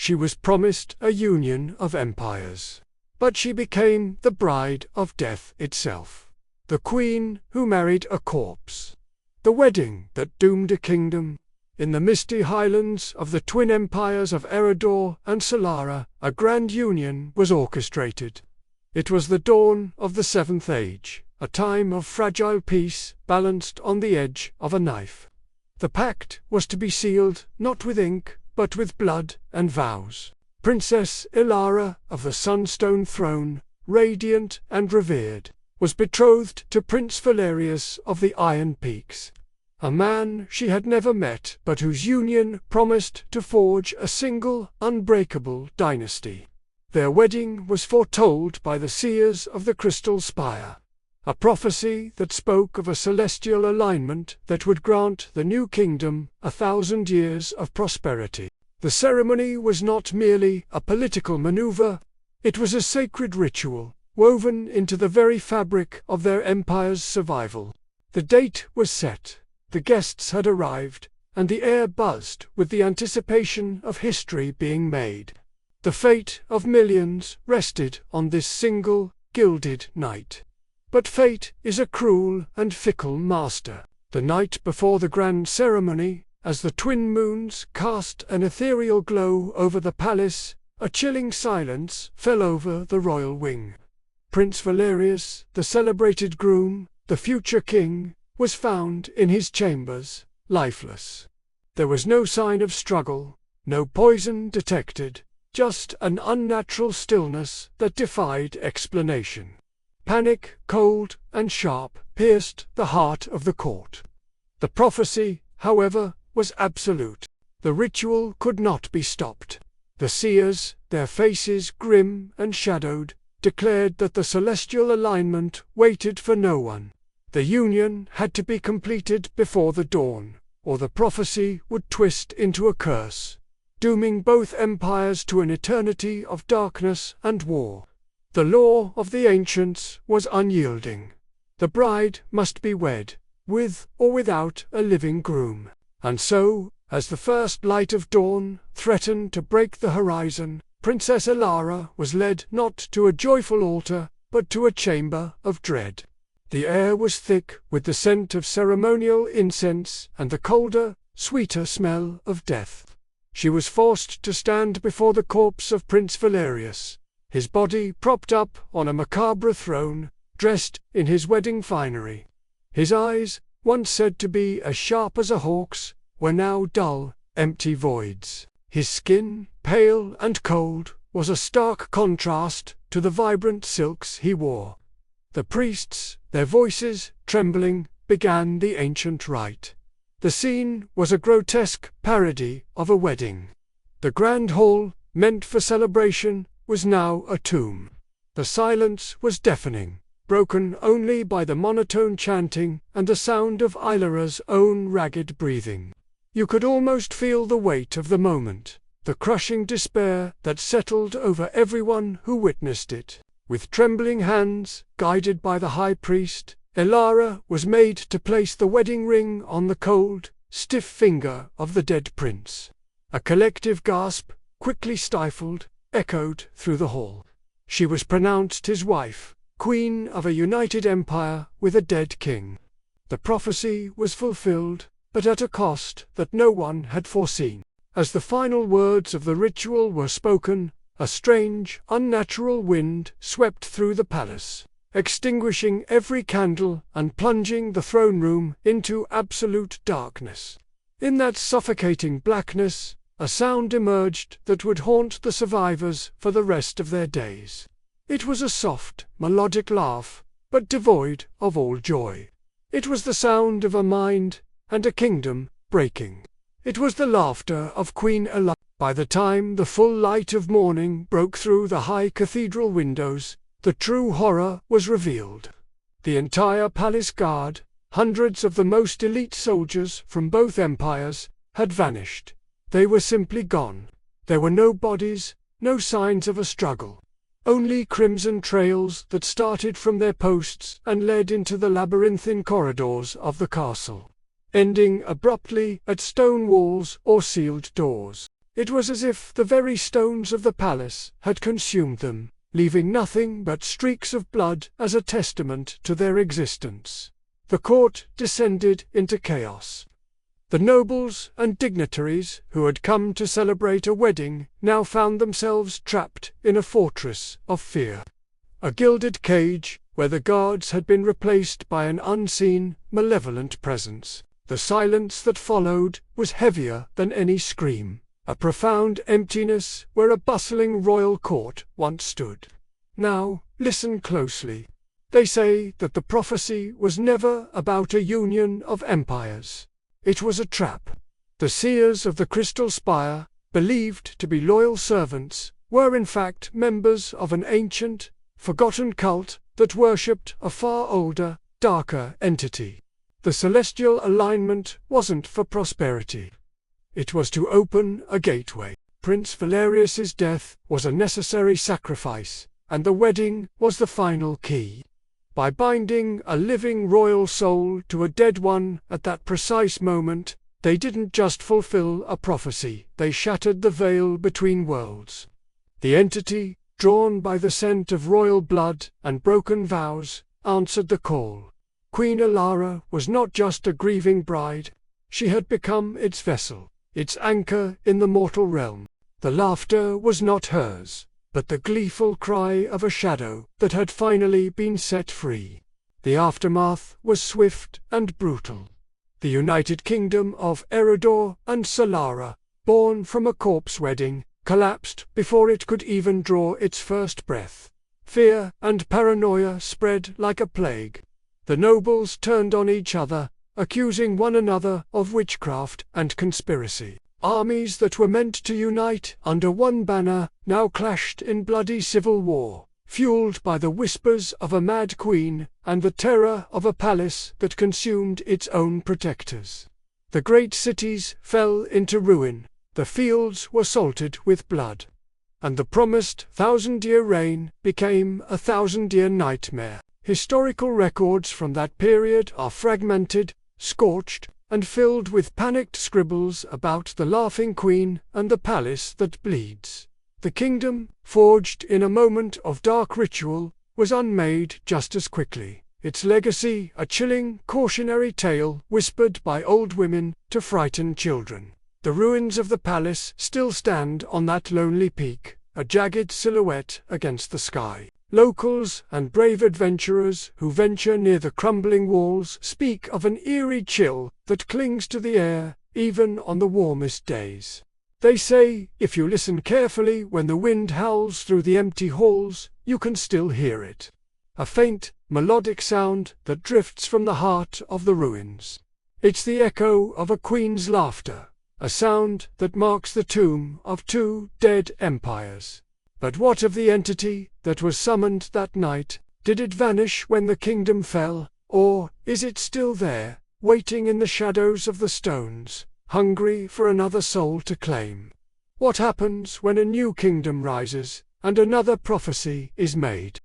She was promised a union of empires. But she became the bride of death itself. The queen who married a corpse. The wedding that doomed a kingdom. In the misty highlands of the twin empires of Eriador and Solara, a grand union was orchestrated. It was the dawn of the Seventh Age, a time of fragile peace balanced on the edge of a knife. The pact was to be sealed not with ink, but with blood and vows. Princess Ilara of the Sunstone Throne, radiant and revered, was betrothed to Prince Valerius of the Iron Peaks, a man she had never met but whose union promised to forge a single, unbreakable dynasty. Their wedding was foretold by the seers of the Crystal Spire, a prophecy that spoke of a celestial alignment that would grant the new kingdom 1,000 years of prosperity. The ceremony was not merely a political maneuver, it was a sacred ritual, woven into the very fabric of their empire's survival. The date was set, the guests had arrived, and the air buzzed with the anticipation of history being made. The fate of millions rested on this single, gilded night. But fate is a cruel and fickle master. The night before the grand ceremony, as the twin moons cast an ethereal glow over the palace, a chilling silence fell over the royal wing. Prince Valerius, the celebrated groom, the future king, was found in his chambers, lifeless. There was no sign of struggle, no poison detected, just an unnatural stillness that defied explanation. Panic, cold and sharp, pierced the heart of the court. The prophecy, however, was absolute. The ritual could not be stopped. The seers, their faces grim and shadowed, declared that the celestial alignment waited for no one. The union had to be completed before the dawn, or the prophecy would twist into a curse, dooming both empires to an eternity of darkness and war. The law of the ancients was unyielding. The bride must be wed, with or without a living groom. And so, as the first light of dawn threatened to break the horizon, Princess Ilara was led not to a joyful altar, but to a chamber of dread. The air was thick with the scent of ceremonial incense and the colder, sweeter smell of death. She was forced to stand before the corpse of Prince Valerius, his body propped up on a macabre throne, dressed in his wedding finery. His eyes, once said to be as sharp as a hawk's, were now dull, empty voids. His skin, pale and cold, was a stark contrast to the vibrant silks he wore. The priests, their voices trembling, began the ancient rite. The scene was a grotesque parody of a wedding. The grand hall, meant for celebration, was now a tomb. The silence was deafening, broken only by the monotone chanting and the sound of Ilara's own ragged breathing. You could almost feel the weight of the moment, the crushing despair that settled over everyone who witnessed it. With trembling hands, guided by the high priest, Ilara was made to place the wedding ring on the cold, stiff finger of the dead prince. A collective gasp, quickly stifled, echoed through the hall. She was pronounced his wife, queen of a united empire with a dead king. The prophecy was fulfilled, but at a cost that no one had foreseen. As the final words of the ritual were spoken, a strange, unnatural wind swept through the palace, extinguishing every candle and plunging the throne room into absolute darkness. In that suffocating blackness, a sound emerged that would haunt the survivors for the rest of their days. It was a soft, melodic laugh, but devoid of all joy. It was the sound of a mind and a kingdom breaking. It was the laughter of Queen Ilara. By the time the full light of morning broke through the high cathedral windows, the true horror was revealed. The entire palace guard, hundreds of the most elite soldiers from both empires, had vanished. They were simply gone. There were no bodies, no signs of a struggle. Only crimson trails that started from their posts and led into the labyrinthine corridors of the castle, ending abruptly at stone walls or sealed doors. It was as if the very stones of the palace had consumed them, leaving nothing but streaks of blood as a testament to their existence. The court descended into chaos. The nobles and dignitaries who had come to celebrate a wedding now found themselves trapped in a fortress of fear. A gilded cage, where the guards had been replaced by an unseen, malevolent presence. The silence that followed was heavier than any scream, a profound emptiness where a bustling royal court once stood. Now, listen closely. They say that the prophecy was never about a union of empires. It was a trap. The seers of the Crystal Spire, believed to be loyal servants, were in fact members of an ancient, forgotten cult that worshipped a far older, darker entity. The celestial alignment wasn't for prosperity. It was to open a gateway. Prince Valerius's death was a necessary sacrifice, and the wedding was the final key. By binding a living royal soul to a dead one at that precise moment, they didn't just fulfill a prophecy, they shattered the veil between worlds. The entity, drawn by the scent of royal blood and broken vows, answered the call. Queen Alara was not just a grieving bride, she had become its vessel, its anchor in the mortal realm. The laughter was not hers, but the gleeful cry of a shadow that had finally been set free. The aftermath was swift and brutal. The United Kingdom of Eredor and Solara, born from a corpse wedding, collapsed before it could even draw its first breath. Fear and paranoia spread like a plague. The nobles turned on each other, accusing one another of witchcraft and conspiracy. Armies that were meant to unite under one banner now clashed in bloody civil war, fueled by the whispers of a mad queen and the terror of a palace that consumed its own protectors. The great cities fell into ruin, the fields were salted with blood, and the promised thousand-year reign became a thousand-year nightmare. Historical records from that period are fragmented, scorched, and filled with panicked scribbles about the laughing queen and the palace that bleeds. The kingdom, forged in a moment of dark ritual, was unmade just as quickly. Its legacy a chilling, cautionary tale whispered by old women to frighten children. The ruins of the palace still stand on that lonely peak, a jagged silhouette against the sky. Locals and brave adventurers who venture near the crumbling walls speak of an eerie chill that clings to the air, even on the warmest days. They say, if you listen carefully when the wind howls through the empty halls, you can still hear it. A faint, melodic sound that drifts from the heart of the ruins. It's the echo of a queen's laughter, a sound that marks the tomb of two dead empires. But what of the entity that was summoned that night? Did it vanish when the kingdom fell, or is it still there, waiting in the shadows of the stones, hungry for another soul to claim? What happens when a new kingdom rises, and another prophecy is made?